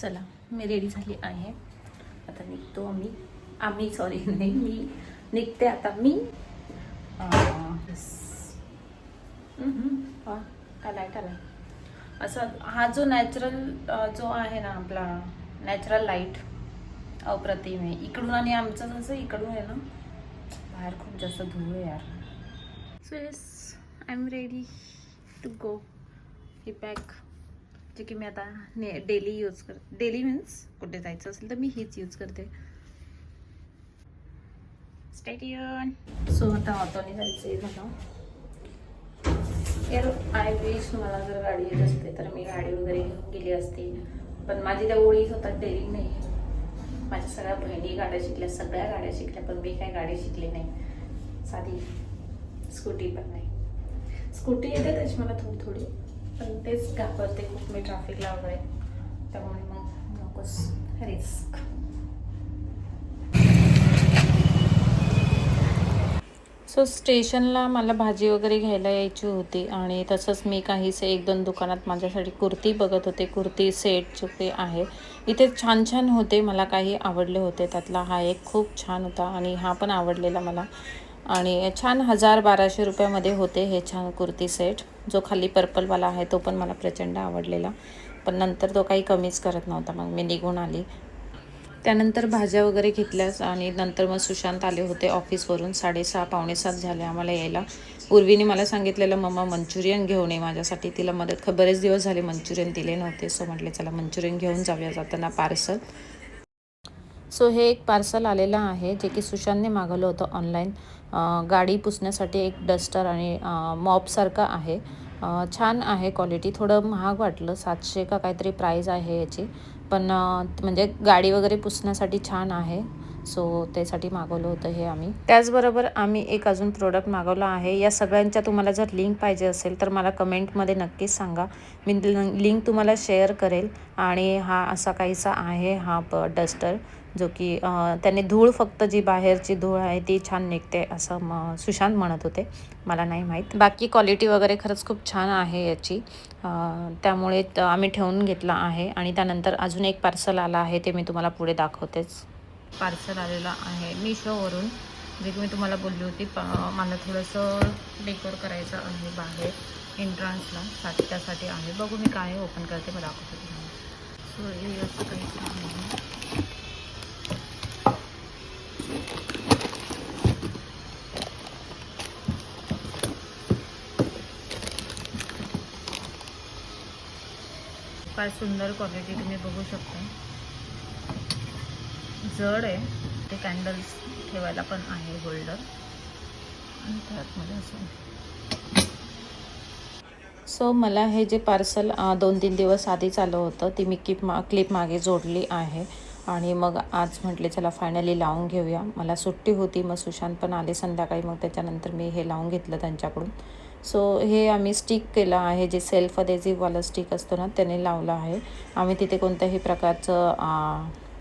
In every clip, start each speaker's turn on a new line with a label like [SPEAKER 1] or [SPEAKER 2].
[SPEAKER 1] चला मी रेडी झाली आहे, आता निघतो आम्ही सॉरी नाही मी निघते आता मी काय लाईट आला असं हा जो नॅचरल जो आहे ना आपला नॅचरल लाईट अप्रतिम आहे इकडून आणि आमचं जसं इकडून आहे ना बाहेर खूप जास्त धूळ आहे यार. So yes I am ready to go. ही बॅग जे की मी आता डेली यूज करते, डेली मीन्स कुठे जायचं असेल तर मी हीच यूज करते. Stay tune. सो आता ऑटोने जायचं आहे मला यार. आय विश मला जर गाडी येत असते तर मी गाडी वगैरे घेऊन गेली असती, पण माझी त्या ओळी स्वतः डेअरिंग नाही. माझ्या सगळ्या बहिणी गाड्या शिकल्या, सगळ्या गाड्या शिकल्या, पण मी काही गाडी शिकली नाही. साधी स्कूटी पण नाही. स्कूटी येते त्याची मला थोडी थोडी, पण तेच घाबरते खूप मी ट्रॅफिकला वगैरे, त्यामुळे मग नकोच रिस्क. सो स्टेशनला मला भाजी वगैरे घ्यायला यायची होती आणि तसंच मी काहीसे 1-2 दुकानात माझ्यासाठी कुर्ती बघत होते. कुर्ती सेट जे आहे इथे छान छान होते, मला काही आवडले होते. त्यातला हा एक खूप छान होता आणि हा पण आवडलेला मला. आणि छान 1000-1200 रुपयामध्ये होते हे छान कुर्ती सेट. जो खाली पर्पलवाला आहे तो पण मला प्रचंड आवडलेला, पण नंतर तो काही कमीच करत नव्हता, मग मी निघून आली. त्यानंतर भाज्या वगैरे घेतल्यास आणि नंतर मग सुशांत आले होते ऑफिसवरून. 6:30-6:45 झाले आम्हाला यायला. उर्वीने मला सांगितलेलं मम्मा मंचुरियन घेऊन ये माझ्यासाठी, तिला मदत बरेच दिवस झाले मंचुरियन दिले नव्हते. सो म्हटले चला मंचुरियन घेऊन जाऊया जाताना पार्सल. सो हे एक पार्सल आलेलं आहे जे की सुशांतने मागवलं होतं ऑनलाईन. गाडी पुसण्यासाठी एक डस्टर आणि मॉपसारखं आहे. छान आहे क्वालिटी. थोडं महाग वाटलं, 700 का काहीतरी प्राईज आहे याची, पण म्हणजे गाडी वगैरे पुसण्यासाठी छान आहे. सो त्यासाठी मागवलं होतं हे आम्ही. त्याचबरोबर आम्ही एक अजून प्रोडक्ट मागवला आहे. या सगळ्यांच्या तुम्हाला जर लिंक पाहिजे असेल तर मला कमेंटमध्ये नक्कीच सांगा, मी लिंक तुम्हाला शेअर करेल. आणि हा असा काहीसा आहे हा डस्टर, जो की त्याने धूळ फक्त जी बाहेरची धूळ आहे ती छान निघते असं सुशांत म्हणत होते, मला नाही माहीत. बाकी क्वालिटी वगैरे खरंच खूप छान आहे याची, त्यामुळे आम्ही ठेवून घेतला आहे. आणि त्यानंतर अजून एक पार्सल आला आहे, ते मी तुम्हाला पुढे दाखवतेच. पार्सल आलेलं आहे मिशोवरून, जे की मी तुम्हाला बोलली होती मला थोडंसं डेकोर करायचं आहे बाहेर एंट्रन्सला, त्यासाठी आहे. बघू मी काय ओपन करते, मला दाखवते तुम्हाला. सो हे असं काही आहे. काय सुंदर क्वालिटी तुम्ही बघू शकता. जड आहे ते, कॅन्डल्स ठेवायला पण आहे होल्डर, आणि त्यातमध्ये असं. सो मला हे जे पार्सल 2-3 दिवस आधीच आलं होतं, ती मी क्लिप मागे जोडली आहे. आणि मग आज म्हटले चला फायनली लावून घेऊया. मला सुट्टी होती, मग सुशांत पण आले संध्याकाळी, मग त्याच्यानंतर मी हे लावून घेतलं त्यांच्याकडून. सो हे आम्ही स्टिक केलं आहे, जे सेल्फ अडेसिव्हवाला स्टिक असतो ना त्याने लावलं आहे. आम्ही तिथे कोणत्याही प्रकारचं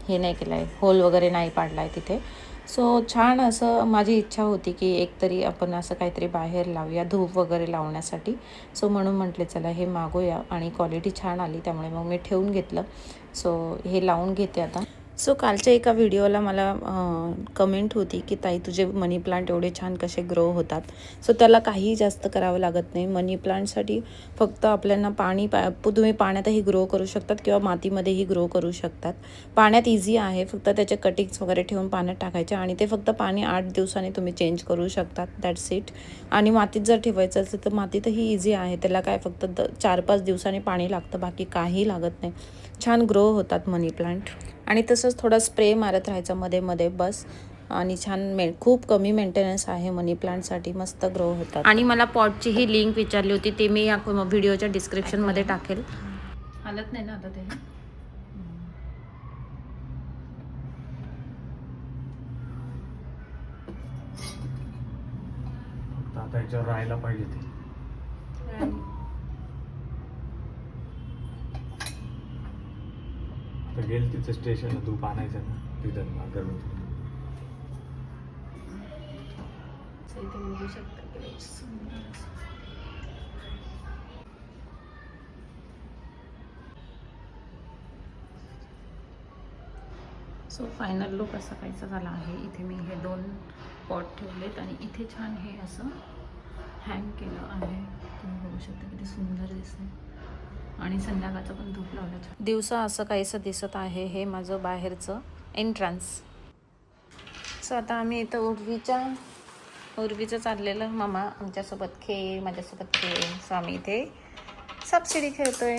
[SPEAKER 1] हे नाही केलं आहे, होल वगैरे नाही पाडला आहे तिथे. सो छान असं माझी इच्छा होती की एकतरी आपण असं काहीतरी बाहेर लावूया धूप वगैरे लावण्यासाठी. सो म्हणून म्हटले चला हे मागूया, आणि क्वालिटी छान आली त्यामुळे मग मी ठेवून घेतलं. सो हे लावून घेते आता. सो कालच्या एका व्हिडिओला मला कमेंट होती की ताई तुझे मनी प्लांट एवढे छान कसे ग्रो होतात. सो त्याला काही जास्त करावं लागत नाही. मनी प्लांटसाठी फक्त आपल्याला तुम्ही पाण्यातही ग्रो करू शकतात किंवा मातीमध्येही ग्रो करू शकतात. पाण्यात इझी आहे, फक्त त्याचे कटिंग्स वगैरे ठेवून पाण्यात टाकायचे आणि ते फक्त पाणी 8 दिवसांनी तुम्ही चेंज करू शकतात, दॅट्स इट. आणि मातीत जर ठेवायचं असेल तर मातीतही इझी आहे, त्याला काय फक्त 4-5 दिवसांनी पाणी लागतं, बाकी काही लागत नाही. छान ग्रो होतात मनी प्लांट. आणि तसंच थोडा स्प्रे मारत राहायचा मध्ये मध्ये बस. आणि छान खूप कमी मेंटेनन्स आहे मनी प्लांटसाठी, मस्त ग्रो होतात. आणि मला पॉटची ही लिंक विचारली होती, ते मी या व्हिडिओच्या डिस्क्रिप्शनमध्ये टाकेल. हालत नाही ना आता ते.
[SPEAKER 2] आता याच्यावर राहायला पाहिजे ते. आता गेल तिचं स्टेशनला धूप आणायचं ना, तिथं अगरबत्ती.
[SPEAKER 1] इथे बघू शकता सो फायनल लुक असा काहीसा झाला आहे. इथे मी हे 2 पॉट ठेवलेत आणि इथे छान हे असं हँग केलं आहे. तुम्ही बघू शकता किती सुंदर दिसते आणि संध्याकाळचं पण धूप लावलं छान. दिवसा असं काहीसं दिसत आहे. हे माझं बाहेरचं एंट्रन्स. सो आता आम्ही इथं उर्वीचं चाललेलं मामा आमच्यासोबत खेळ, माझ्यासोबत खेळ. सो आम्ही इथे सबसिडी खेळतोय.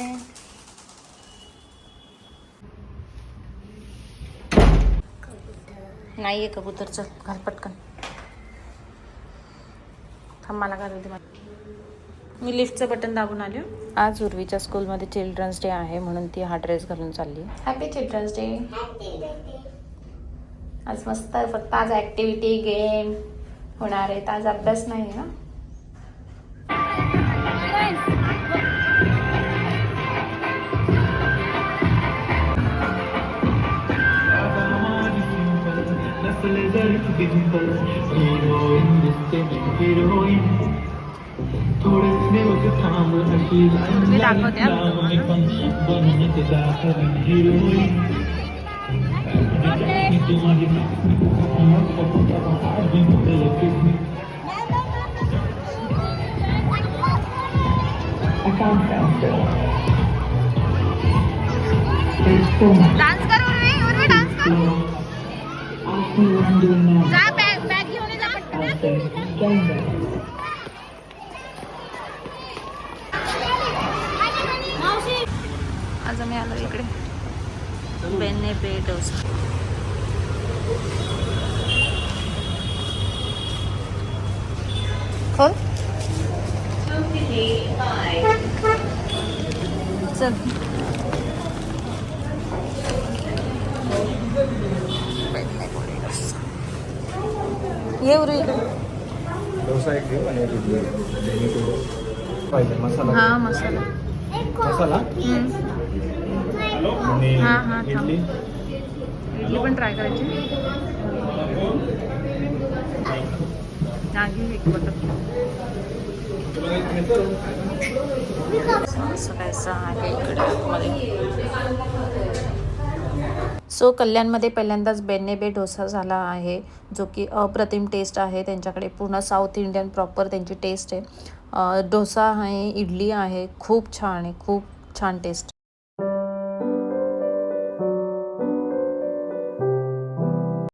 [SPEAKER 1] नाहीये कबूतर, चल घाल पटकन. थांब मला घालू दे. मी लिफ्टचं बटन दाबून आले. आज उर्वीच्या स्कूलमध्ये चिल्ड्रन्स डे आहे म्हणून ती हा ड्रेस घालून चालली. Happy children's day. आज मस्त फक्त आज ॲक्टिव्हिटी गेम होणार आहेत. आज अभ्यास नाही ना. मी दाखवते डान्स कर उर्वी डान्स कर. जा बॅग घेऊन ये, जा पटकन. आज आम्ही आलो इकडे बेने पे डोसा. खोल चल. ये उरी इकडे.
[SPEAKER 2] डोसा एक घेऊ आणि एक इडली पाहिजे. मसाला.
[SPEAKER 1] हा मसाला
[SPEAKER 2] मसाला आणि
[SPEAKER 1] हां हां थांब.
[SPEAKER 2] इडली.
[SPEAKER 1] इडली पण ट्राय करायची. नाही एक बटर. असं कायचं आहे इकडे. सो कल्याणमध्ये पहिल्यांदाच बेन्ने डोसा झाला आहे जो की अप्रतिम टेस्ट आहे. त्यांच्याकडे पूर्ण साऊथ इंडियन प्रॉपर त्यांची टेस्ट आहे. डोसा आहे, इडली आहे, खूप छान आहे, खूप छान टेस्ट.